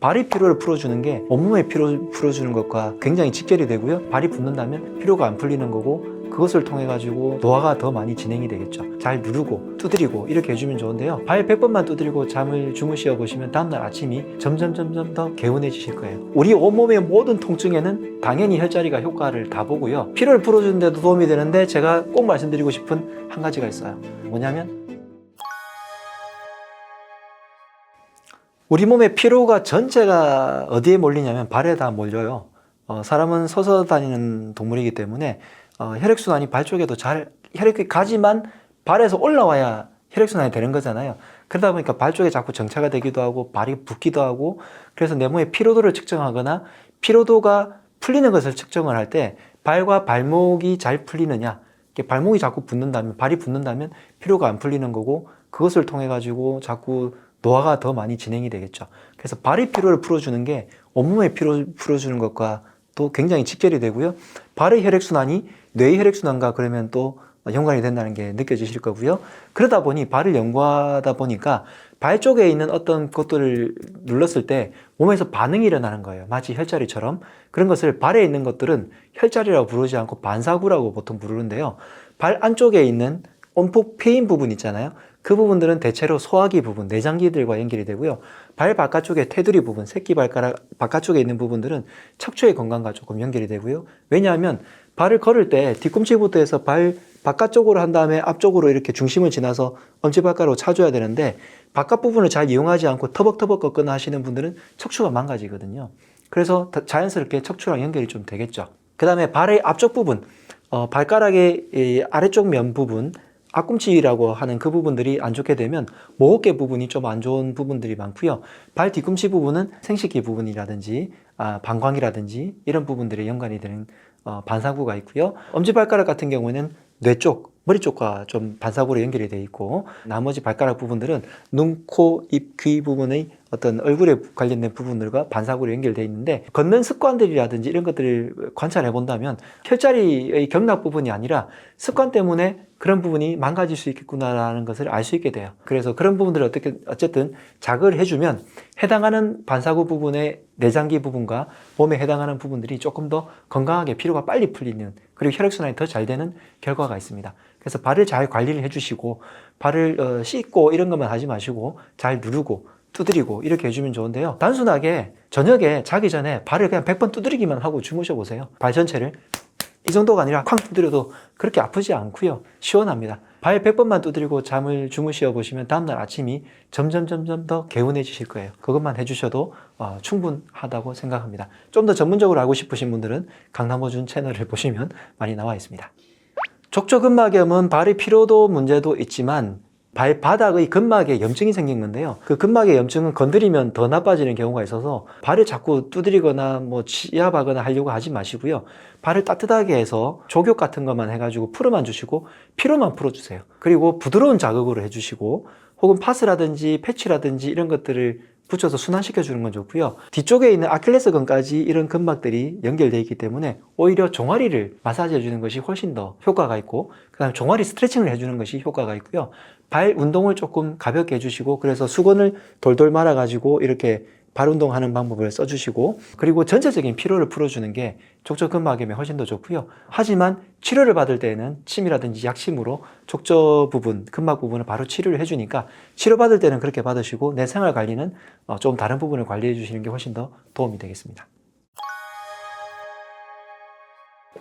발이 피로를 풀어주는 게 온몸의 피로 풀어주는 것과 굉장히 직결이 되고요. 발이 붓는다면 피로가 안 풀리는 거고, 그것을 통해 가지고 노화가 더 많이 진행이 되겠죠. 잘 누르고 두드리고 이렇게 해주면 좋은데요. 발 100번만 두드리고 잠을 주무시어 보시면 다음날 아침이 점점 더 개운해지실 거예요. 우리 온몸의 모든 통증에는 당연히 혈자리가 효과를 다 보고요. 피로를 풀어주는 데도 도움이 되는데, 제가 꼭 말씀드리고 싶은 한 가지가 있어요. 뭐냐면, 우리 몸의 피로가 전체가 어디에 몰리냐면 발에 다 몰려요. 사람은 서서 다니는 동물이기 때문에 혈액순환이 발 쪽에도 잘 혈액이 가지만 발에서 올라와야 혈액순환이 되는 거잖아요. 그러다 보니까 발 쪽에 자꾸 정체가 되기도 하고 발이 붓기도 하고, 그래서 내 몸의 피로도를 측정하거나 피로도가 풀리는 것을 측정을 할 때 발과 발목이 잘 풀리느냐, 발목이 자꾸 붓는다면, 발이 붓는다면 피로가 안 풀리는 거고, 그것을 통해 가지고 자꾸 노화가 더 많이 진행이 되겠죠. 그래서 발의 피로를 풀어주는 게 온몸의 피로를 풀어주는 것과 또 굉장히 직결이 되고요. 발의 혈액순환이 뇌의 혈액순환과 그러면 또 연관이 된다는 게 느껴지실 거고요. 그러다 보니 발을 연구하다 보니까 발 쪽에 있는 어떤 것들을 눌렀을 때 몸에서 반응이 일어나는 거예요. 마치 혈자리처럼. 그런 것을 발에 있는 것들은 혈자리라고 부르지 않고 반사구라고 보통 부르는데요. 발 안쪽에 있는 온폭 패인 부분 있잖아요. 그 부분들은 대체로 소화기 부분, 내장기들과 연결이 되고요. 발 바깥쪽에 테두리 부분, 새끼 발가락 바깥쪽에 있는 부분들은 척추의 건강과 조금 연결이 되고요. 왜냐하면 발을 걸을 때 뒤꿈치부터 해서 발 바깥쪽으로 한 다음에 앞쪽으로 이렇게 중심을 지나서 엄지발가락으로 차줘야 되는데, 바깥 부분을 잘 이용하지 않고 터벅터벅 걷거나 하시는 분들은 척추가 망가지거든요. 그래서 자연스럽게 척추랑 연결이 좀 되겠죠. 그 다음에 발의 앞쪽 부분, 발가락의 아래쪽 면 부분, 앞꿈치라고 하는 그 부분들이 안 좋게 되면 목어깨 부분이 좀 안 좋은 부분들이 많고요. 발 뒤꿈치 부분은 생식기 부분이라든지 방광이라든지 이런 부분들이 연관이 되는 반사구가 있고요. 엄지발가락 같은 경우에는 뇌 쪽, 머리 쪽과 좀 반사구로 연결이 되어 있고, 나머지 발가락 부분들은 눈, 코, 입, 귀 부분의 어떤 얼굴에 관련된 부분들과 반사구로 연결되어 있는데, 걷는 습관들이라든지 이런 것들을 관찰해 본다면 혈자리의 경락 부분이 아니라 습관 때문에 그런 부분이 망가질 수 있겠구나라는 것을 알 수 있게 돼요. 그래서 그런 부분들을 어쨌든 자극을 해주면 해당하는 반사구 부분의 내장기 부분과 몸에 해당하는 부분들이 조금 더 건강하게 피로가 빨리 풀리는, 그리고 혈액순환이 더 잘 되는 결과가 있습니다. 그래서 발을 잘 관리를 해주시고, 발을 씻고 이런 것만 하지 마시고 잘 누르고 두드리고 이렇게 해주면 좋은데요. 단순하게 저녁에 자기 전에 발을 그냥 100번 두드리기만 하고 주무셔 보세요. 발 전체를. 이 정도가 아니라 쾅 두드려도 그렇게 아프지 않고요. 시원합니다. 발 100번만 두드리고 잠을 주무시어 보시면 다음날 아침이 점점 더 개운해지실 거예요. 그것만 해주셔도 충분하다고 생각합니다. 좀 더 전문적으로 알고 싶으신 분들은 강남호준 채널을 보시면 많이 나와 있습니다. 족저근막염은 발의 피로도 문제도 있지만 발바닥의 근막에 염증이 생긴 건데요. 그 근막의 염증은 건드리면 더 나빠지는 경우가 있어서 발을 자꾸 두드리거나 치압하거나 하려고 하지 마시고요. 발을 따뜻하게 해서 족욕 같은 것만 해가지고 풀어만 주시고 피로만 풀어주세요. 그리고 부드러운 자극으로 해주시고, 혹은 파스라든지 패치라든지 이런 것들을 붙여서 순환시켜 주는 건 좋고요. 뒤쪽에 있는 아킬레스건까지 이런 근막들이 연결되어 있기 때문에 오히려 종아리를 마사지 해주는 것이 훨씬 더 효과가 있고, 그 다음에 종아리 스트레칭을 해주는 것이 효과가 있고요. 발 운동을 조금 가볍게 해주시고, 그래서 수건을 돌돌 말아가지고 이렇게 발 운동하는 방법을 써주시고, 그리고 전체적인 피로를 풀어주는 게 족저근막염에 훨씬 더 좋고요. 하지만 치료를 받을 때는 침이라든지 약침으로 족저 부분, 근막 부분을 바로 치료를 해주니까 치료받을 때는 그렇게 받으시고, 내 생활 관리는 좀 다른 부분을 관리해 주시는 게 훨씬 더 도움이 되겠습니다.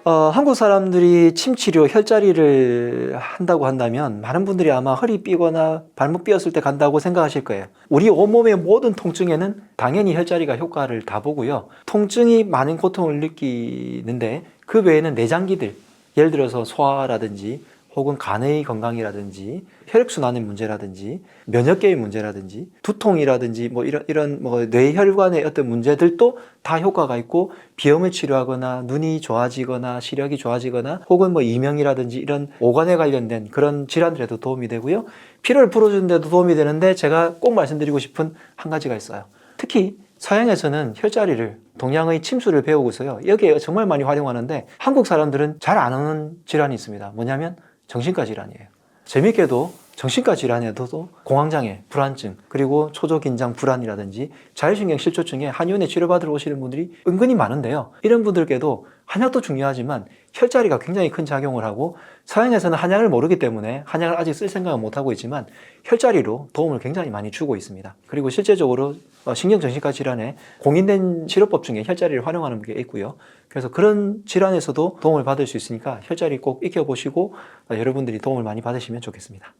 한국 사람들이 침치료, 혈자리를 한다고 한다면 많은 분들이 아마 허리 삐거나 발목 삐었을 때 간다고 생각하실 거예요. 우리 온몸의 모든 통증에는 당연히 혈자리가 효과를 다 보고요. 통증이 많은 고통을 느끼는데 그 외에는 내장기들, 예를 들어서 소화라든지 혹은 간의 건강이라든지 혈액순환의 문제라든지 면역계의 문제라든지 두통이라든지 이런 뇌혈관의 어떤 문제들도 다 효과가 있고, 비염을 치료하거나 눈이 좋아지거나 시력이 좋아지거나 혹은 이명이라든지 이런 오간에 관련된 그런 질환들에도 도움이 되고요. 피로를 풀어주는 데도 도움이 되는데, 제가 꼭 말씀드리고 싶은 한 가지가 있어요. 특히 서양에서는 혈자리를, 동양의 침수를 배우고 있어요. 여기에 정말 많이 활용하는데 한국 사람들은 잘 안 하는 질환이 있습니다. 뭐냐면 정신과 질환이에요. 재밌게도 정신과 질환에도 공황장애, 불안증, 그리고 초조긴장 불안이라든지 자율신경 실조증에 한의원에 치료받으러 오시는 분들이 은근히 많은데요. 이런 분들께도 한약도 중요하지만 혈자리가 굉장히 큰 작용을 하고, 서양에서는 한약을 모르기 때문에 한약을 아직 쓸 생각은 못하고 있지만 혈자리로 도움을 굉장히 많이 주고 있습니다. 그리고 실제적으로 신경정신과 질환에 공인된 치료법 중에 혈자리를 활용하는 게 있고요. 그래서 그런 질환에서도 도움을 받을 수 있으니까 혈자리 꼭 익혀보시고 여러분들이 도움을 많이 받으시면 좋겠습니다.